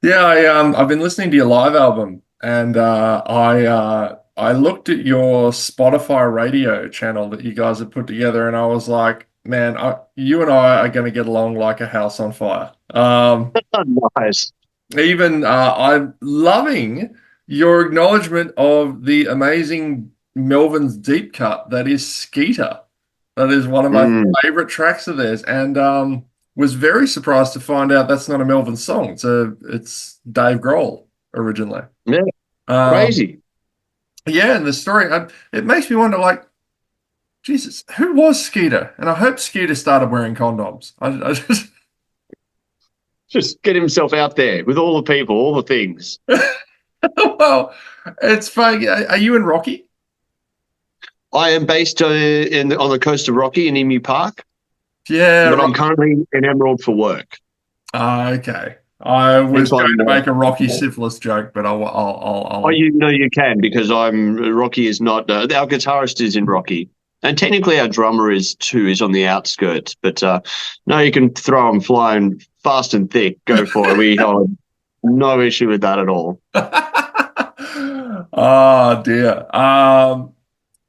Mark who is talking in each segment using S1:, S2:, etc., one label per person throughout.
S1: Yeah, I've been listening to your live album, and I looked at your Spotify radio channel that you guys have put together, and I was like, man, you and I are going to get along like a house on fire.
S2: Nice.
S1: Even I'm loving your acknowledgement of the amazing Melvin's deep cut that is Skeeter. That is one of my
S2: Mm,
S1: favorite tracks of theirs, and was very surprised to find out that's not a Melvin song. It's Dave Grohl originally.
S2: yeah,
S1: Um,
S2: crazy.
S1: yeah, and the story it makes me wonder, like, Jesus, who was Skeeter? And I hope Skeeter started wearing condoms. I just
S2: Just get himself out there with all the people, all the things.
S1: well, it's funny. Are you in Rocky?
S2: I am based on the coast of Rocky in Emu Park,
S1: Yeah,
S2: but I'm
S1: right.
S2: currently in Emerald for work.
S1: Okay. I was
S2: Hence why
S1: going
S2: I'm
S1: to make a Rocky syphilis joke, but
S2: Oh,
S1: I'll
S2: you know you can because I'm Rocky is not our guitarist is in Rocky, and technically our drummer is too is on the outskirts. But no, you can throw him flying fast and thick. Go for it. We have no issue with that at all.
S1: Oh dear.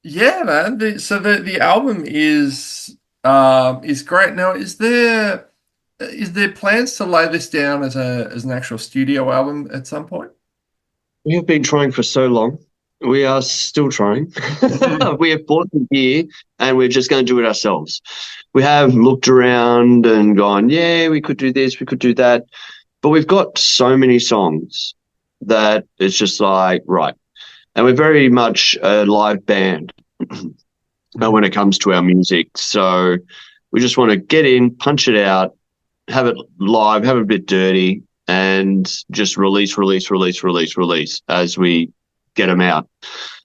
S1: Yeah, man. So the album is great. Now, is there plans to lay this down as an actual studio album at some point?
S2: We have been trying for so long. We are still trying.
S1: Mhm.
S2: We have bought the gear and we're just going to do it ourselves. We have looked around and gone, yeah, we could do this, we could do that. But we've got so many songs that it's just like, right. And we're very much a live band when it comes to our music. So we just want to get in, punch it out, have it live, have it a bit dirty, and just release as we get them out.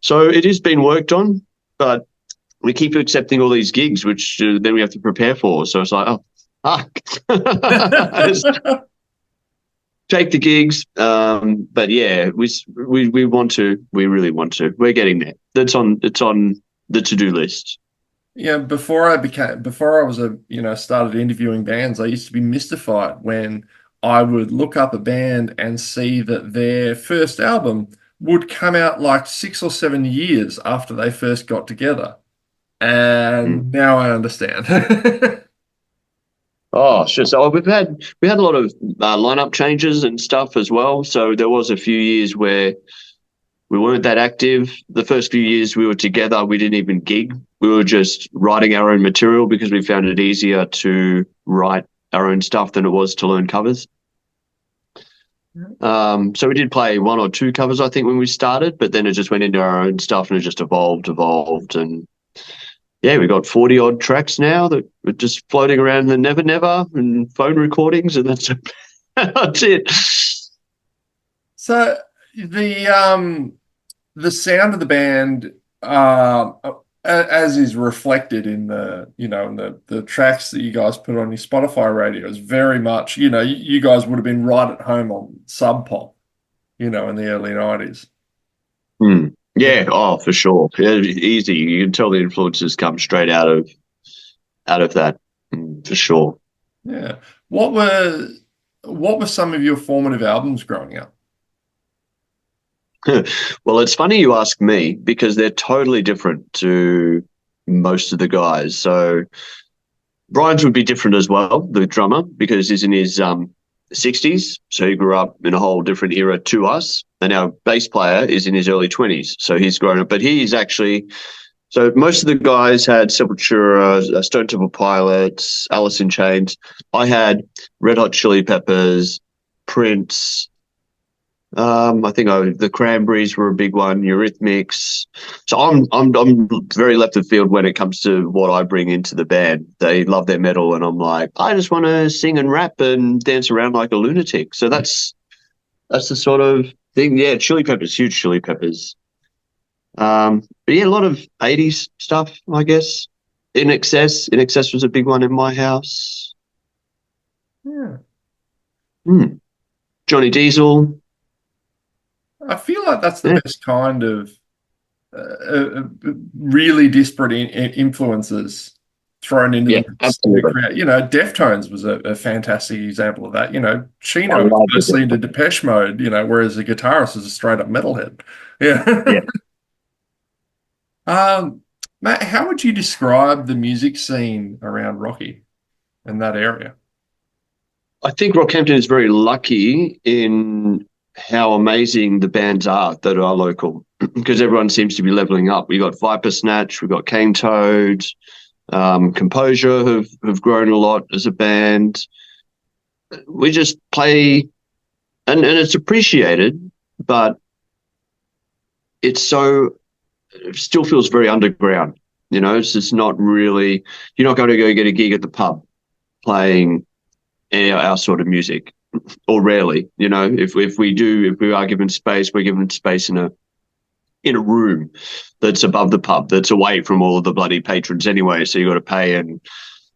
S2: So it is being worked on, but we keep accepting all these gigs, which then we have to prepare for. So it's like, oh, fuck. Just take the gigs. But yeah, we want to. We really want to. We're getting there. It's on the to do list.
S1: Yeah, before I was started interviewing bands, I used to be mystified when I would look up a band and see that their first album would come out like 6 or 7 years after they first got together.
S2: Mm.
S1: And now I understand.
S2: Oh, sure. So we had a lot of lineup changes and stuff as well. So there was a few years where we weren't that active. The first few years we were together, we didn't even gig. We were just writing our own material because we found it easier to write our own stuff than it was to learn covers. So we did play one or two covers, I think, when we started, but then it just went into our own stuff and it just evolved. And yeah, we got 40 odd tracks now that are just floating around the Never Never and phone recordings, and that's it.
S1: So the sound of the band, as is reflected in the tracks that you guys put on your Spotify radio, is very much, you guys would have been right at home on Sub Pop, in the early 90s.
S2: Hmm.
S1: Yeah.
S2: Yeah, oh, for sure. Yeah, easy. You can tell the influences come straight out of that, for sure.
S1: Yeah. What were what were some of your formative albums growing up?
S2: Well, it's funny you ask me because they're totally different to most of the guys. So Brian's would be different as well, the drummer, because he's in his 60s. So he grew up in a whole different era to us. And our bass player is in his early 20s. So he's grown up. But he's actually, so most of the guys had Sepultura, Stone Temple Pilots, Alice in Chains. I had Red Hot Chili Peppers, Prince. I think the Cranberries were a big one, Eurythmics. So I'm very left of field when it comes to what I bring into the band. They love their metal, and I'm like, I just want to sing and rap and dance around like a lunatic. So that's the sort of thing. Yeah, Chili Peppers, huge Chili Peppers. But yeah, a lot of '80s stuff, I guess. In Excess was a big one in my house.
S1: Yeah.
S2: Hmm. Johnny Diesel.
S1: I feel like that's the
S2: Yeah.
S1: best kind of really disparate influences thrown into
S2: Yeah,
S1: the
S2: absolutely.
S1: crowd. Deftones was a fantastic example of that.
S2: I
S1: Chino was
S2: love the
S1: firstly into Depeche Mode, whereas the guitarist is a straight up metalhead. Yeah.
S2: Yeah.
S1: Um, Matt, how would you describe the music scene around Rocky in that area?
S2: I think Rockhampton is very lucky in how amazing the bands are that are local because everyone seems to be leveling up. We got Viper Snatch, we got Cane Toad, Composure have grown a lot as a band. We just play, and it's appreciated, but it's so it still feels very underground. It's just not really. You're not going to go get a gig at the pub playing our sort of music, or rarely. If we do, if we are given space, we're given space in a room that's above the pub, that's away from all of the bloody patrons anyway. So you got to pay and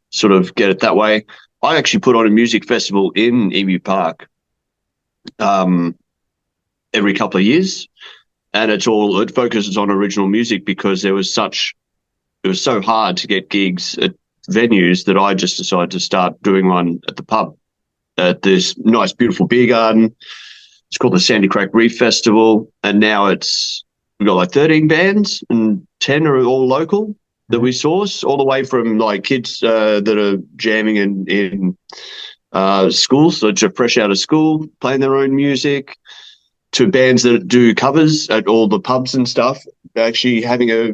S2: sort of get it that way. I actually put on a music festival in Emu Park um, every couple of years, and it focuses on original music because it was so hard to get gigs at venues that I just decided to start doing one at the pub at this nice, beautiful beer garden. It's called the Sandy Crack Reef Festival, and now we've got like 13 bands and 10 are all local that we source, all the way from like kids that are jamming in schools, so just fresh out of school, playing their own music, to bands that do covers at all the pubs and stuff, actually having a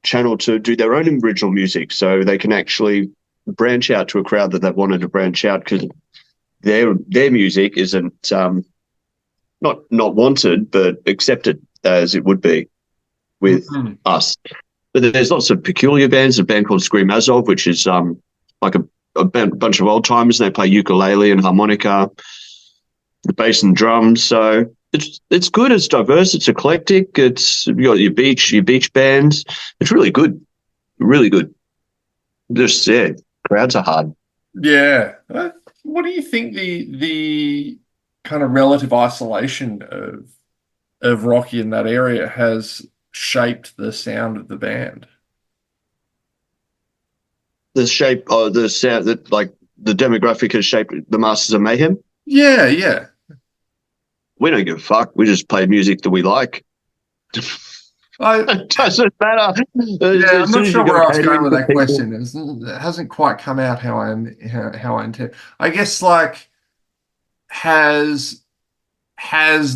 S2: channel to do their own original music, so they can actually branch out to a crowd that they've wanted to branch out because their music isn't not wanted but accepted as it would be with us. But there's lots of peculiar bands. A band called Scream Azov, which is like a bunch of old timers. They play ukulele and harmonica, the bass and drums. So it's good. It's diverse. It's eclectic. You got your beach bands. It's really good, really good. Just crowds are hard.
S1: Yeah. What do you think the kind of relative isolation of Rocky in that area has shaped the sound of the band?
S2: The shape or the sound that like the demographic has shaped the Masters of Mayhem.
S1: Yeah, yeah.
S2: We don't give a fuck. We just play music that we like.
S1: I
S2: It doesn't matter.
S1: Yeah, I'm
S2: As soon
S1: not
S2: as
S1: sure
S2: you go
S1: where I was going
S2: catering
S1: with
S2: for
S1: that
S2: people,
S1: question. It hasn't quite come out how I intend. I guess like has has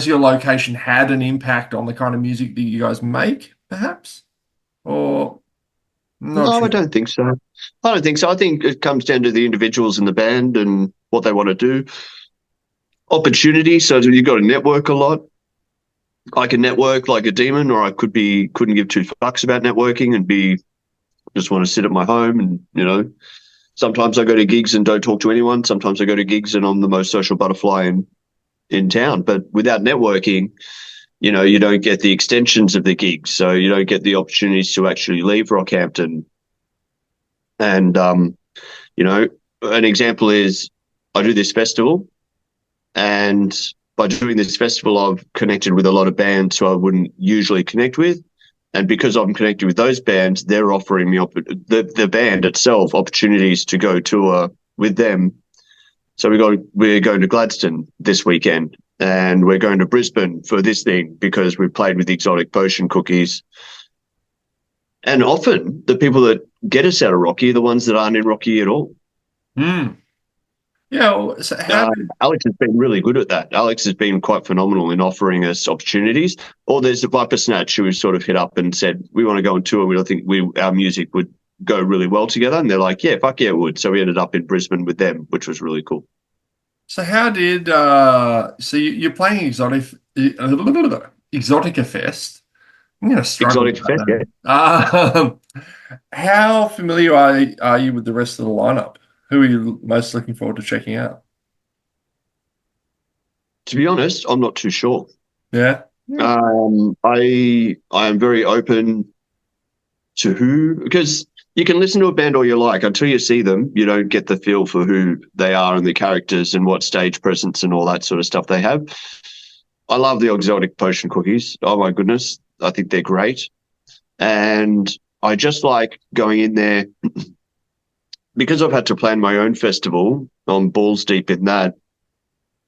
S1: your location had an impact on the kind of music that you guys make, perhaps? Or not
S2: no, I
S1: sure.
S2: don't think so. I don't think so. I think it comes down to the individuals in the band and what they want to do. Opportunity. So you've got to network a lot. I can network like a demon, or I couldn't give two fucks about networking and be just want to sit at my home and. Sometimes I go to gigs and don't talk to anyone. Sometimes I go to gigs and I'm the most social butterfly in town. But without networking, you don't get the extensions of the gigs. So you don't get the opportunities to actually leave Rockhampton. And, an example is I do this festival, and by doing this festival, I've connected with a lot of bands who I wouldn't usually connect with. And because I'm connected with those bands, they're offering me the band itself opportunities to go tour with them. So we're going to Gladstone this weekend, and we're going to Brisbane for this thing because we played with the Exotic Potion Cookies. And often the people that get us out of Rocky are the ones that aren't in Rocky at all.
S1: Hmm. Yeah. Well, so how did
S2: Alex has been really good at that. Alex has been quite phenomenal in offering us opportunities. Or there's the Viper Snatch who sort of hit up and said, we want to go on tour. We don't think our music would go really well together. And they're like, yeah, fuck yeah, it would. So we ended up in Brisbane with them, which was really cool.
S1: so how did so you're playing Exotica Fest? I'm going to struggle with
S2: Exotic
S1: that
S2: Fest, yeah.
S1: name. How familiar are you with the rest of the lineup? Who are you most looking forward to checking out?
S2: To be honest, I'm not too sure.
S1: Yeah. Yeah.
S2: I am very open to who, because you can listen to a band all you like. Until you see them, you don't get the feel for who they are and the characters and what stage presence and all that sort of stuff they have. I love the Exotic Potion Cookies. Oh my goodness. I think they're great. And I just like going in there because I've had to plan my own festival. I'm balls deep in that.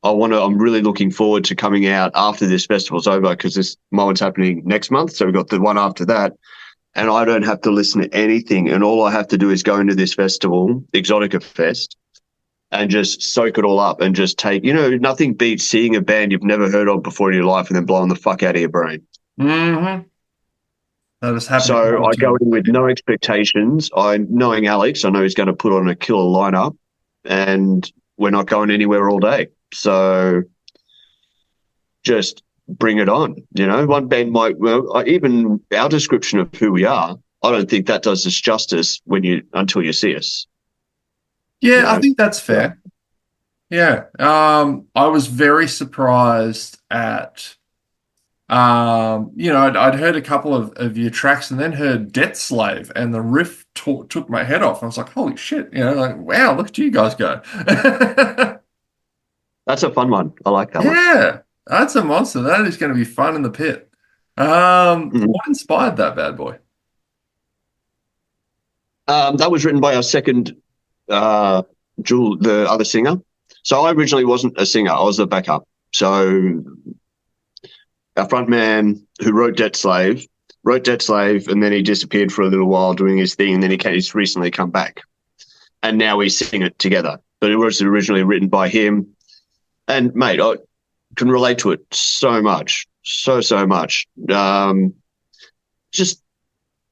S2: I'm really looking forward to coming out after this festival's over because my one's happening next month. So we've got the one after that. And I don't have to listen to anything. And all I have to do is go into this festival, EXOTICA Fest, and just soak it all up and just take, nothing beats seeing a band you've never heard of before in your life and then blowing the fuck out of your brain.
S1: Mm-hmm. That is happening
S2: So
S1: all
S2: I
S1: the
S2: go
S1: time.
S2: in with no expectations. Knowing Alex, I know he's going to put on a killer lineup, and we're not going anywhere all day. So just bring it on. One band might, even our description of who we are, I don't think that does us justice until you see us.
S1: Yeah,
S2: You
S1: I
S2: know,
S1: think that's fair. Yeah. I was very surprised at I'd heard a couple of your tracks and then heard Debt Slave and the riff took my head off. I was like, holy shit, like, wow, look at you guys go.
S2: that's a fun one. I like that one.
S1: Yeah, that's a monster. That is going to be fun in the pit.
S2: Mhm.
S1: What inspired that bad boy?
S2: That was written by our second, Jewel, the other singer. So I originally wasn't a singer; I was the backup. So our front man who wrote Debt Slave, and then he disappeared for a little while doing his thing, and then he's recently come back, and now we sing it together. But it was originally written by him, and mate, I can relate to it so much, so much. Just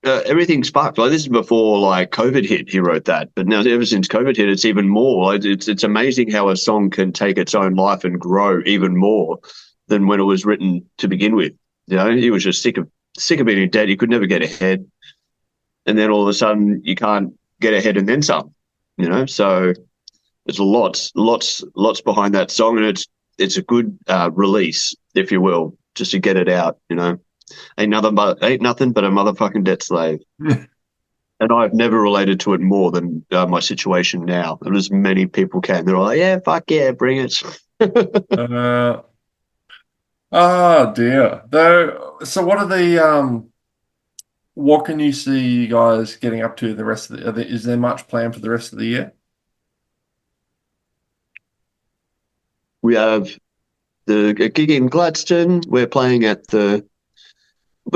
S2: everything sparked. Like this is before like COVID hit. He wrote that, but now ever since COVID hit, it's even more. Like, it's amazing how a song can take its own life and grow even more than when it was written to begin with. He was just sick of being dead. He could never get ahead, and then all of a sudden you can't get ahead and then some. So there's lots behind that song, and it's a good release, if you will, just to get it out. Ain't nothing but a motherfucking debt slave. And I've never related to it more than my situation now. And as many people can, they're all like, "Yeah, fuck yeah, bring it."
S1: Uh, oh dear. Though, so what are what can you see you guys getting up to the rest of is there much planned for the rest of the year?
S2: We have the gig in Gladstone. We're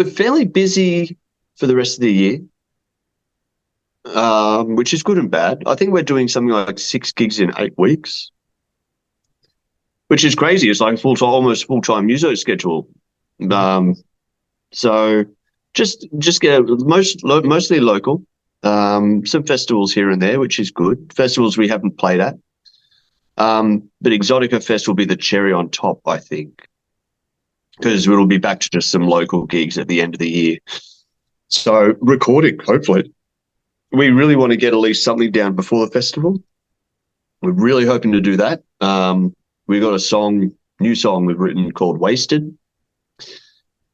S2: fairly busy for the rest of the year, which is good and bad. I think we're doing something like 6 gigs in 8 weeks, which is crazy. It's like almost full-time user schedule. So just get mostly local, some festivals here and there, which is good. Festivals we haven't played at. But EXOTICA Fest will be the cherry on top, I think, because it'll be back to just some local gigs at the end of the year. So recording, hopefully. We really want to get at least something down before the festival. We're really hoping to do that. We've got a new song we've written called Wasted.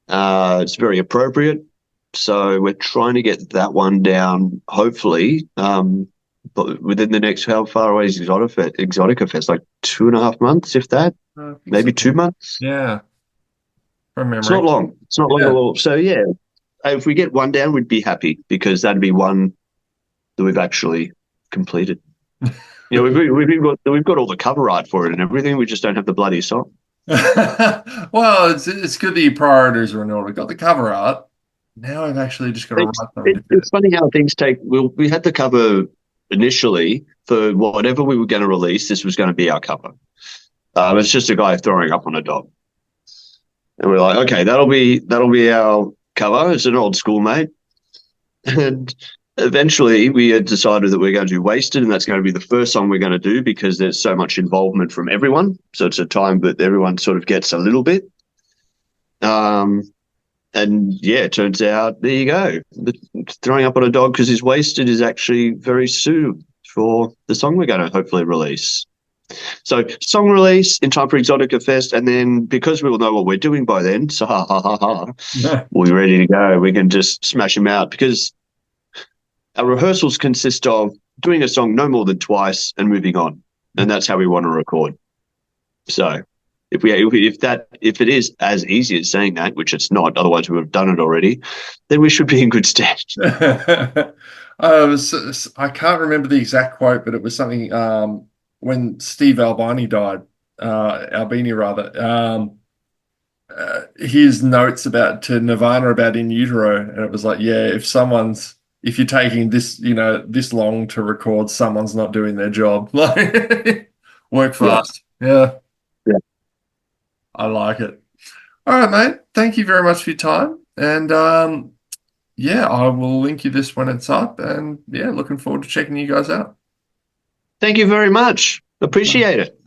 S2: It's very appropriate. So we're trying to get that one down, hopefully, but within the next, how far away is EXOTICA Fest? Like 2.5 months, if that, maybe 2 months.
S1: Yeah, from
S2: It's
S1: memory.
S2: not long. It's not long at all. So yeah, if we get one down, we'd be happy because that'd be one that we've actually completed. We've got all the cover art for it and everything. We just don't have the bloody song.
S1: Well, it's good that your priorities are in order. Got the cover art. Now I've actually just got to write them to
S2: It's funny how things take. We had the cover initially for whatever we were going to release. This was going to be our cover. It's just a guy throwing up on a dog, and we're like, okay, that'll be our cover. It's an old school, mate. And eventually, we had decided that we're going to do Wasted, and that's going to be the first song we're going to do because there's so much involvement from everyone. So it's a time that everyone sort of gets a little bit. And yeah, it turns out, there you go. Throwing up on a dog because he's wasted is actually very suited for the song we're going to hopefully release. So song release in time for EXOTICA Fest, and then because we will know what we're doing by then, so
S1: it.
S2: we're ready to go. We can just smash them out because our rehearsals consist of doing a song no more than twice and moving on, and that's how we want to record. So If it is as easy as saying that, which it's not, otherwise we would have done it already, then we should be in good stead.
S1: I can't remember the exact quote, but it was something when Steve Albini rather, his notes about to Nirvana about in utero, and it was like, yeah, if you're taking this, this long to record, someone's not doing their job. Like, work
S2: Yeah.
S1: fast. Yeah,
S2: Yeah.
S1: I like it. All right, mate. Thank you very much for your time. And yeah, I will link you this when it's up. And yeah, looking forward to checking you guys out.
S2: Thank you very much. Appreciate it.